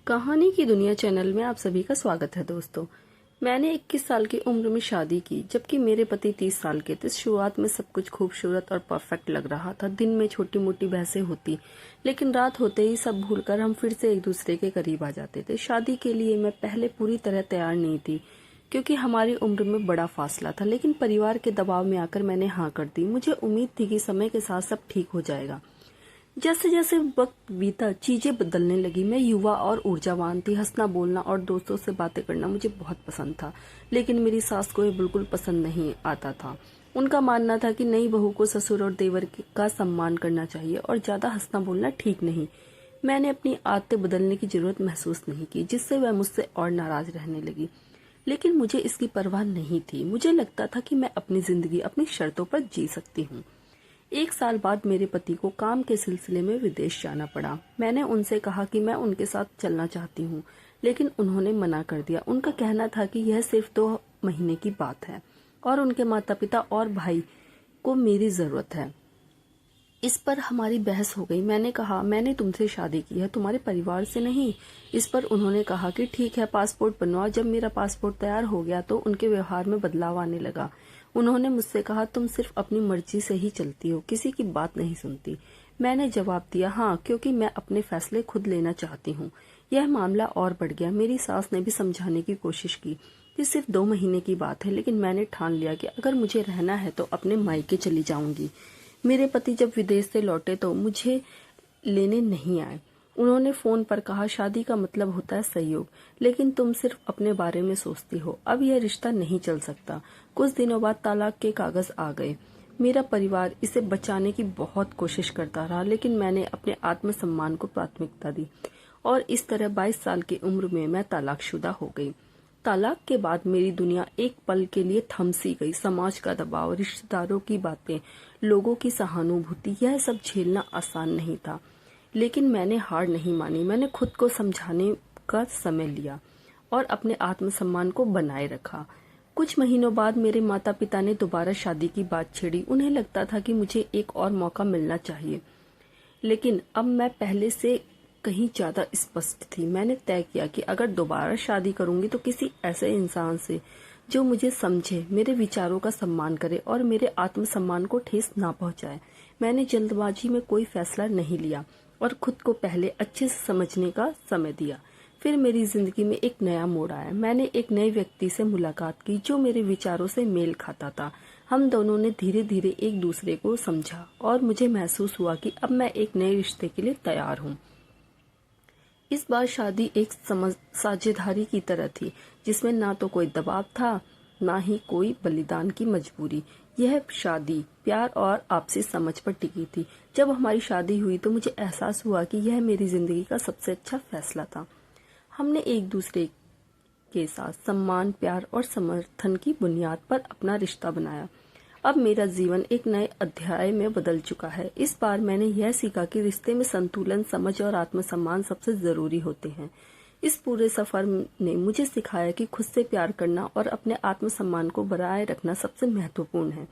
कहानी की दुनिया चैनल में आप सभी का स्वागत है दोस्तों। मैंने 21 साल की उम्र में शादी की, जबकि मेरे पति 30 साल के थे। शुरुआत में सब कुछ खूबसूरत और परफेक्ट लग रहा था। दिन में छोटी मोटी बहसें होती, लेकिन रात होते ही सब भूलकर हम फिर से एक दूसरे के करीब आ जाते थे। शादी के लिए मैं पहले पूरी तरह तैयार नहीं थी, क्योंकि हमारी उम्र में बड़ा फासला था, लेकिन परिवार के दबाव में आकर मैंने हाँ कर दी। मुझे उम्मीद थी कि समय के साथ सब ठीक हो जाएगा। जैसे जैसे वक्त बीता, चीजें बदलने लगी। मैं युवा और ऊर्जावान थी। हंसना, बोलना और दोस्तों से बातें करना मुझे बहुत पसंद था, लेकिन मेरी सास को ये बिल्कुल पसंद नहीं आता था। उनका मानना था कि नई बहू को ससुर और देवर का सम्मान करना चाहिए और ज्यादा हंसना बोलना ठीक नहीं। मैंने अपनी आदतें बदलने की जरूरत महसूस नहीं की, जिससे वह मुझसे और नाराज रहने लगी, लेकिन मुझे इसकी परवाह नहीं थी। मुझे लगता था कि मैं अपनी जिंदगी अपनी शर्तों पर जी सकती हूँ। 1 साल बाद मेरे पति को काम के सिलसिले में विदेश जाना पड़ा। मैंने उनसे कहा कि मैं उनके साथ चलना चाहती हूँ, लेकिन उन्होंने मना कर दिया। उनका कहना था कि यह सिर्फ 2 महीने की बात है और उनके माता पिता और भाई को मेरी जरूरत है। इस पर हमारी बहस हो गई। मैंने कहा, मैंने तुमसे शादी की है, तुम्हारे परिवार से नहीं। इस पर उन्होंने कहा कि ठीक है, पासपोर्ट बनवाओ। जब मेरा पासपोर्ट तैयार हो गया तो उनके व्यवहार में बदलाव आने लगा। उन्होंने मुझसे कहा, तुम सिर्फ अपनी मर्जी से ही चलती हो, किसी की बात नहीं सुनती। मैंने जवाब दिया, हाँ, क्योंकि मैं अपने फैसले खुद लेना चाहती हूँ। यह मामला और बढ़ गया। मेरी सास ने भी समझाने की कोशिश की कि सिर्फ 2 महीने की बात है, लेकिन मैंने ठान लिया कि अगर मुझे रहना है तो अपने मायके चली जाऊंगी। मेरे पति जब विदेश से लौटे तो मुझे लेने नहीं आए। उन्होंने फोन पर कहा, शादी का मतलब होता है सहयोग, लेकिन तुम सिर्फ अपने बारे में सोचती हो। अब यह रिश्ता नहीं चल सकता। कुछ दिनों बाद तलाक के कागज आ गए। मेरा परिवार इसे बचाने की बहुत कोशिश करता रहा, लेकिन मैंने अपने आत्मसम्मान को प्राथमिकता दी और इस तरह 22 साल की उम्र में मैं तलाकशुदा हो गई। तलाक के बाद मेरी दुनिया एक पल के लिए थम सी गई। समाज का दबाव, रिश्तेदारों की बातें, लोगों की सहानुभूति, यह सब झेलना आसान नहीं था, लेकिन मैंने हार नहीं मानी। मैंने खुद को समझाने का समय लिया और अपने आत्मसम्मान को बनाए रखा। कुछ महीनों बाद मेरे माता पिता ने दोबारा शादी की बात छेड़ी। उन्हें लगता था कि मुझे एक और मौका मिलना चाहिए, लेकिन अब मैं पहले से कहीं ज्यादा स्पष्ट थी। मैंने तय किया कि अगर दोबारा शादी करूंगी तो किसी ऐसे इंसान से जो मुझे समझे, मेरे विचारों का सम्मान करे और मेरे आत्मसम्मान को ठेस ना पहुंचाए। मैंने जल्दबाजी में कोई फैसला नहीं लिया और खुद को पहले अच्छे से समझने का समय दिया। फिर मेरी जिंदगी में एक नया मोड़ आया। मैंने एक नए व्यक्ति से मुलाकात की जो मेरे विचारों से मेल खाता था। हम दोनों ने धीरे धीरे एक दूसरे को समझा और मुझे महसूस हुआ कि अब मैं एक नए रिश्ते के लिए तैयार हूँ। इस बार शादी एक साझेदारी की तरह थी, जिसमें ना तो कोई दबाव था, ना ही कोई बलिदान की मजबूरी। यह शादी प्यार और आपसी समझ पर टिकी थी। जब हमारी शादी हुई तो मुझे एहसास हुआ कि यह मेरी जिंदगी का सबसे अच्छा फैसला था। हमने एक दूसरे के साथ सम्मान, प्यार और समर्थन की बुनियाद पर अपना रिश्ता बनाया। अब मेरा जीवन एक नए अध्याय में बदल चुका है। इस बार मैंने यह सीखा कि रिश्ते में संतुलन, समझ और आत्मसम्मान सबसे जरूरी होते हैं। इस पूरे सफर ने मुझे सिखाया कि खुद से प्यार करना और अपने आत्मसम्मान को बनाए रखना सबसे महत्वपूर्ण है।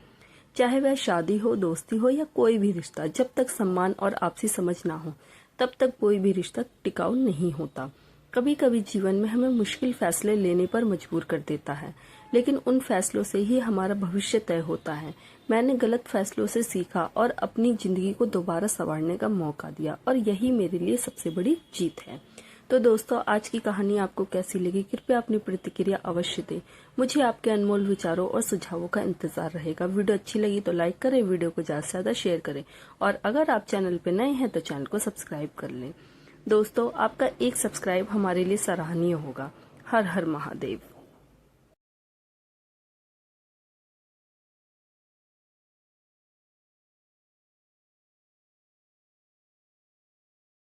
चाहे वह शादी हो, दोस्ती हो या कोई भी रिश्ता, जब तक सम्मान और आपसी समझ ना हो, तब तक कोई भी रिश्ता टिकाऊ नहीं होता। कभी कभी जीवन में हमें मुश्किल फैसले लेने पर मजबूर कर देता है, लेकिन उन फैसलों से ही हमारा भविष्य तय होता है। मैंने गलत फैसलों से सीखा और अपनी जिंदगी को दोबारा संवारने का मौका दिया, और यही मेरे लिए सबसे बड़ी जीत है। तो दोस्तों, आज की कहानी आपको कैसी लगी? कृपया अपनी प्रतिक्रिया अवश्य दें। मुझे आपके अनमोल विचारों और सुझावों का इंतजार रहेगा। वीडियो अच्छी लगी तो लाइक करें, वीडियो को ज्यादा से ज्यादा शेयर करें, और अगर आप चैनल पर नए हैं तो चैनल को सब्सक्राइब कर लें। दोस्तों, आपका एक सब्सक्राइब हमारे लिए सराहनीय होगा। हर हर महादेव।